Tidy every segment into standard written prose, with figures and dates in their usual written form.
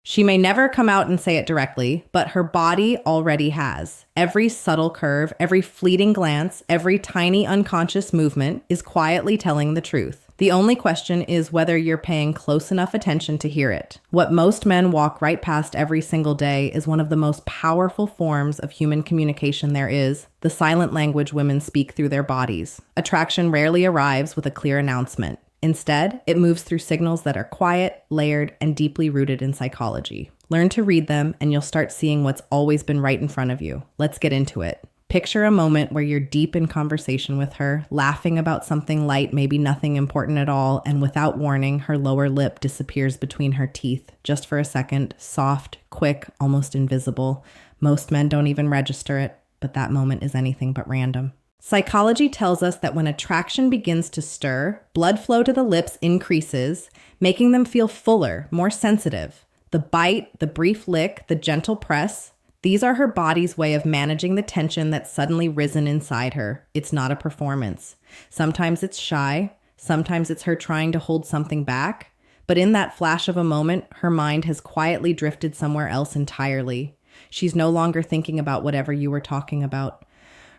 She may never come out and say it directly, but her body already has. Every subtle curve, every fleeting glance, every tiny unconscious movement is quietly telling the truth. The only question is whether you're paying close enough attention to hear it. What most men walk right past every single day is one of the most powerful forms of human communication there is, the silent language women speak through their bodies. Attraction rarely arrives with a clear announcement. Instead, it moves through signals that are quiet, layered, and deeply rooted in psychology. Learn to read them, and you'll start seeing what's always been right in front of you. Let's get into it. Picture a moment where you're deep in conversation with her, laughing about something light, maybe nothing important at all, and without warning, her lower lip disappears between her teeth, just for a second, soft, quick, almost invisible. Most men don't even register it, but that moment is anything but random. Psychology tells us that when attraction begins to stir, blood flow to the lips increases, making them feel fuller, more sensitive. The bite, the brief lick, the gentle press, these are her body's way of managing the tension that's suddenly risen inside her. It's not a performance. Sometimes it's shy, sometimes it's her trying to hold something back, but in that flash of a moment, her mind has quietly drifted somewhere else entirely. She's no longer thinking about whatever you were talking about.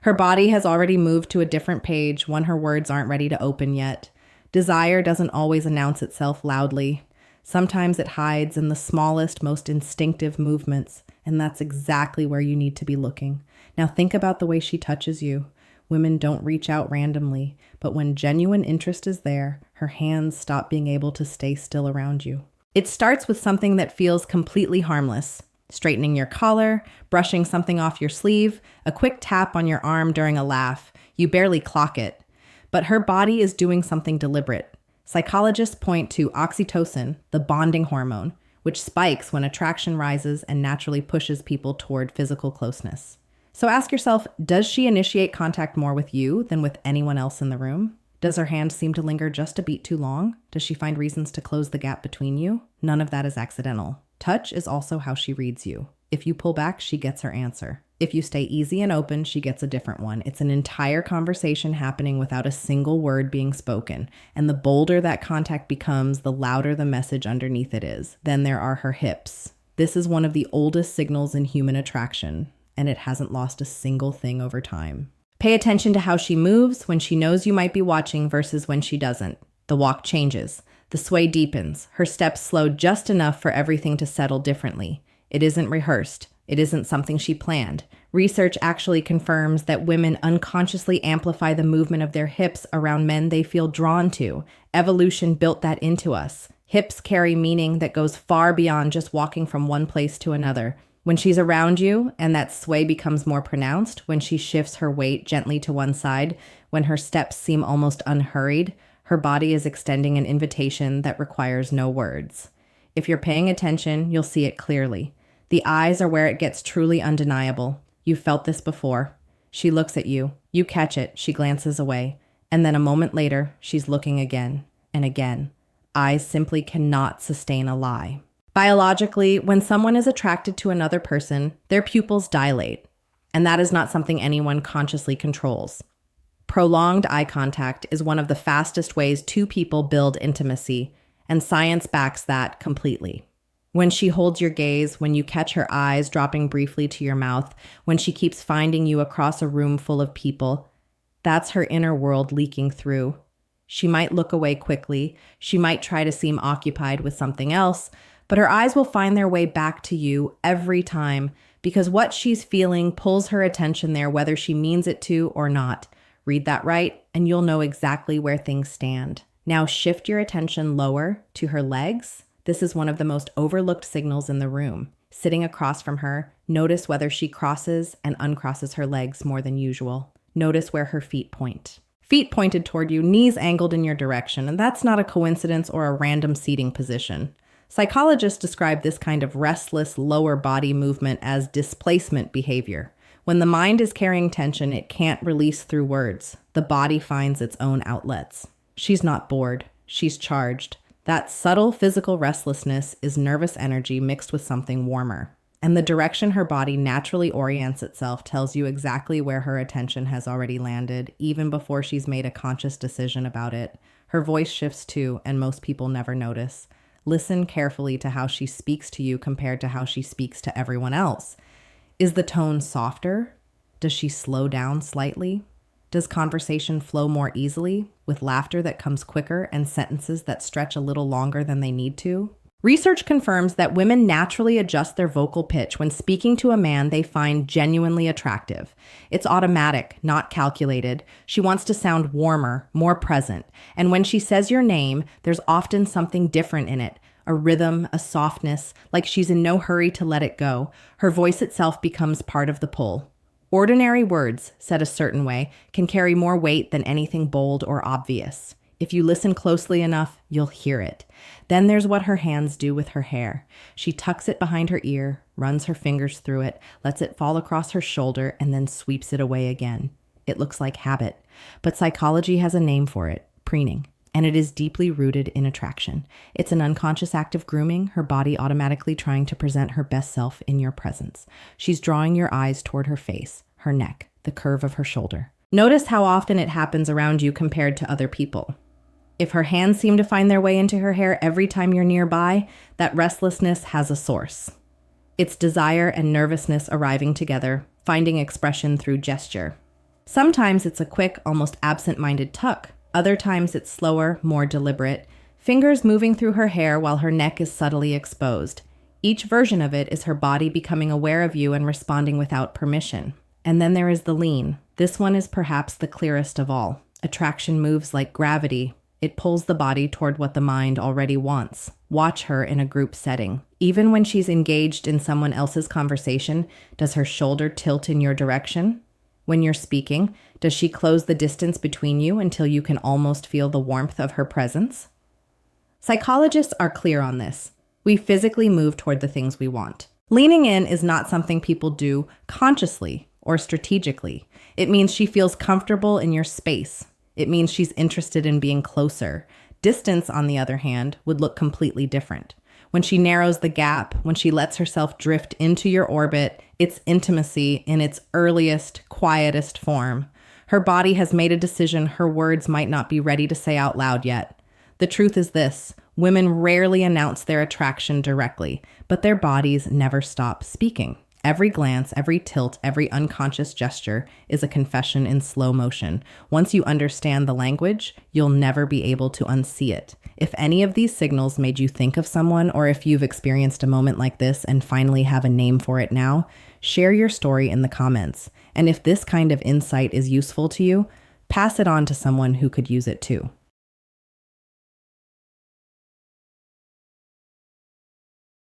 Her body has already moved to a different page, one her words aren't ready to open yet. Desire doesn't always announce itself loudly. Sometimes it hides in the smallest, most instinctive movements, and that's exactly where you need to be looking. Now think about the way she touches you. Women don't reach out randomly, but when genuine interest is there, her hands stop being able to stay still around you. It starts with something that feels completely harmless. Straightening your collar, brushing something off your sleeve, a quick tap on your arm during a laugh. You barely clock it. But her body is doing something deliberate. Psychologists point to oxytocin, the bonding hormone, which spikes when attraction rises and naturally pushes people toward physical closeness. So ask yourself, does she initiate contact more with you than with anyone else in the room? Does her hand seem to linger just a beat too long? Does she find reasons to close the gap between you? None of that is accidental. Touch is also how she reads you. If you pull back, she gets her answer. If you stay easy and open, she gets a different one. It's an entire conversation happening without a single word being spoken. And the bolder that contact becomes, the louder the message underneath it is. Then there are her hips. This is one of the oldest signals in human attraction, and it hasn't lost a single thing over time. Pay attention to how she moves when she knows you might be watching versus when she doesn't. The walk changes. The sway deepens. Her steps slow just enough for everything to settle differently. It isn't rehearsed. It isn't something she planned. Research actually confirms that women unconsciously amplify the movement of their hips around men they feel drawn to. Evolution built that into us. Hips carry meaning that goes far beyond just walking from one place to another. When she's around you and that sway becomes more pronounced, when she shifts her weight gently to one side, when her steps seem almost unhurried, her body is extending an invitation that requires no words. If you're paying attention, you'll see it clearly. The eyes are where it gets truly undeniable. You've felt this before. She looks at you. You catch it. She glances away. And then a moment later, she's looking again and again. Eyes simply cannot sustain a lie. Biologically, when someone is attracted to another person, their pupils dilate. And that is not something anyone consciously controls. Prolonged eye contact is one of the fastest ways two people build intimacy, and science backs that completely. When she holds your gaze, when you catch her eyes dropping briefly to your mouth, when she keeps finding you across a room full of people, that's her inner world leaking through. She might look away quickly, she might try to seem occupied with something else, but her eyes will find their way back to you every time because what she's feeling pulls her attention there whether she means it to or not. Read that right, and you'll know exactly where things stand. Now shift your attention lower to her legs. This is one of the most overlooked signals in the room. Sitting across from her, notice whether she crosses and uncrosses her legs more than usual. Notice where her feet point. Feet pointed toward you, knees angled in your direction, and that's not a coincidence or a random seating position. Psychologists describe this kind of restless lower body movement as displacement behavior. When the mind is carrying tension, it can't release through words. The body finds its own outlets. She's not bored. She's charged. That subtle physical restlessness is nervous energy mixed with something warmer. And the direction her body naturally orients itself tells you exactly where her attention has already landed, even before she's made a conscious decision about it. Her voice shifts too, and most people never notice. Listen carefully to how she speaks to you compared to how she speaks to everyone else. Is the tone softer? Does she slow down slightly? Does conversation flow more easily, with laughter that comes quicker and sentences that stretch a little longer than they need to? Research confirms that women naturally adjust their vocal pitch when speaking to a man they find genuinely attractive. It's automatic, not calculated. She wants to sound warmer, more present. And when she says your name, there's often something different in it. A rhythm, a softness, like she's in no hurry to let it go. Her voice itself becomes part of the pull. Ordinary words, said a certain way, can carry more weight than anything bold or obvious. If you listen closely enough, you'll hear it. Then there's what her hands do with her hair. She tucks it behind her ear, runs her fingers through it, lets it fall across her shoulder, and then sweeps it away again. It looks like habit, but psychology has a name for it, preening, and it is deeply rooted in attraction. It's an unconscious act of grooming, her body automatically trying to present her best self in your presence. She's drawing your eyes toward her face, her neck, the curve of her shoulder. Notice how often it happens around you compared to other people. If her hands seem to find their way into her hair every time you're nearby, that restlessness has a source. It's desire and nervousness arriving together, finding expression through gesture. Sometimes it's a quick, almost absent-minded tuck. Other times it's slower, more deliberate, fingers moving through her hair while her neck is subtly exposed. Each version of it is her body becoming aware of you and responding without permission. And then there is the lean. This one is perhaps the clearest of all. Attraction moves like gravity. It pulls the body toward what the mind already wants. Watch her in a group setting. Even when she's engaged in someone else's conversation, does her shoulder tilt in your direction? When you're speaking, does she close the distance between you until you can almost feel the warmth of her presence? Psychologists are clear on this. We physically move toward the things we want. Leaning in is not something people do consciously or strategically. It means she feels comfortable in your space. It means she's interested in being closer. Distance, on the other hand, would look completely different. When she narrows the gap, when she lets herself drift into your orbit, it's intimacy in its earliest, quietest form. Her body has made a decision her words might not be ready to say out loud yet. The truth is this: women rarely announce their attraction directly, but their bodies never stop speaking. Every glance, every tilt, every unconscious gesture is a confession in slow motion. Once you understand the language, you'll never be able to unsee it. If any of these signals made you think of someone, or if you've experienced a moment like this and finally have a name for it now, share your story in the comments. And if this kind of insight is useful to you, pass it on to someone who could use it too.